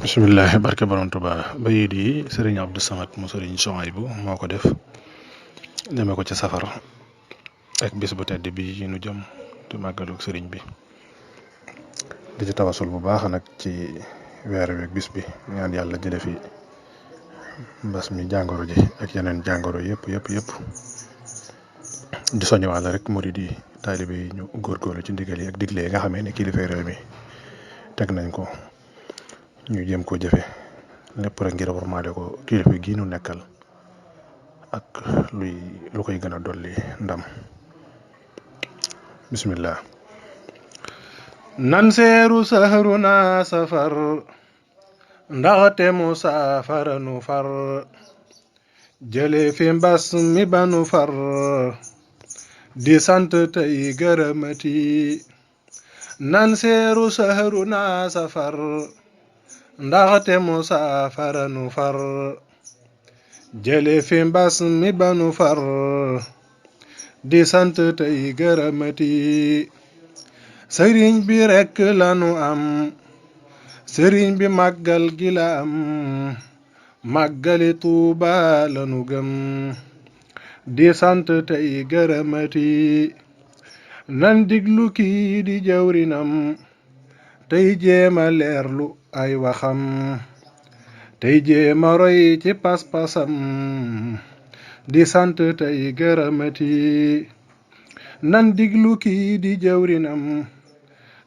bisimilah barke borom Tuubaa bayit yi sëriñ Abdou Samad mu sëriñ Souhaïbou moo ko def demee ko ci safar ak bis bu tedd bi nu jëm di màggalu sëriñ bi di ci tawasul bu baax nag ci weer wi ak bis bi ñaan yàlla jële fi mbas mi jàngoro ji ak yeneen jàngoro yëpp di soññewaale rek murid yi taalibe yi ñu góorgóorlu ci ndigal yi ak digle yi nga xamee ne kilifa réew mi teg nañ ko ñu jéem ko jëfe lépp rek ngir warmaale ko kilifa gii nu nekkal ak lu koy gën a dolli ndam. bismillah. nan seeru sahruna safar ndaxte mu saafara nu far jële fi mbas mi banu far di sant tey gërëmati nan seeru sahruna safar ndaxte mu saafara nu far jële fi mbas mi banu far di sant tey gërëmati sëriñ bi rekk lanu am sëriñ bi màggal gi la am màggali Tuuba lanu gëm di sant tey gërëmati nan diglu kii di jawrinam tey jéema leerlu ay waxam tey jéema roy ci pas-pasam di sant tey gërëmati nan diglu kii di jawrinam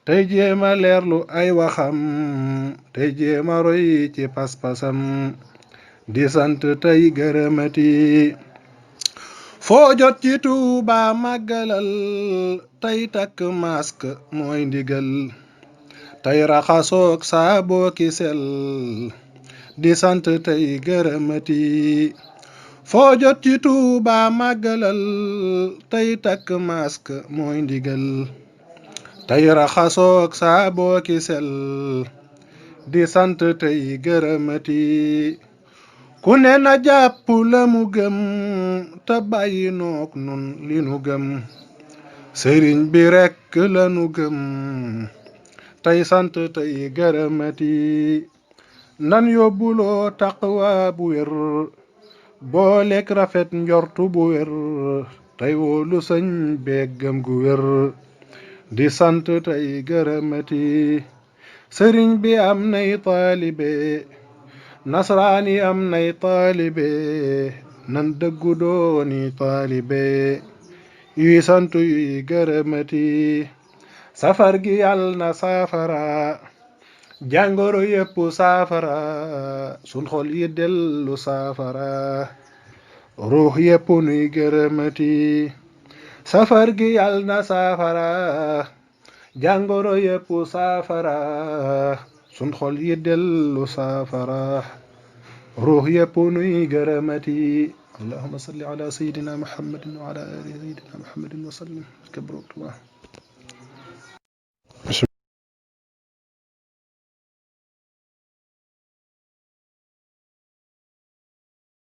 tey jéema leerlu ay waxam tey jéema roy ci pas-pasam di sant tey gërëmati foo jot ci Tuuba màggalal tey takk masque mooy ndigal tey raxasoog saaboo ki sel di sant tey gërëmati foo jot ci Tuuba màggalal tey takk masque mooy ndigal tey raxasoog saaboo ki sel di sant tey gërëmati ku ne na jàpp la mu gëm te bàyyi noog nun li nu gëm sëriñ bi rekk la nu gëm tey sant tey gërëmati nan yóbbuloo taqwa bu wér booleek rafet njortu bu wér tey wóolu sëñ beeg gëm gu wér di sant tey gërëmati sëriñ bi am nay taalibe nasraan yi am nay taalibe nan dëggu dooni taalibe yuy sant yuy gërëmati safar gi yàlla na saafara jàngoro yépp saafara sun xol yi dellu saafara ruux yépp nuy gërëmati safar gi yàlla na saafara jàngoro yépp saafara sun xol yi dellu saafara ruux yépp nuy gërëmati allahumma salli ala sayyidina muhammadin wa ala ali sayyidina muhammadin wa sallim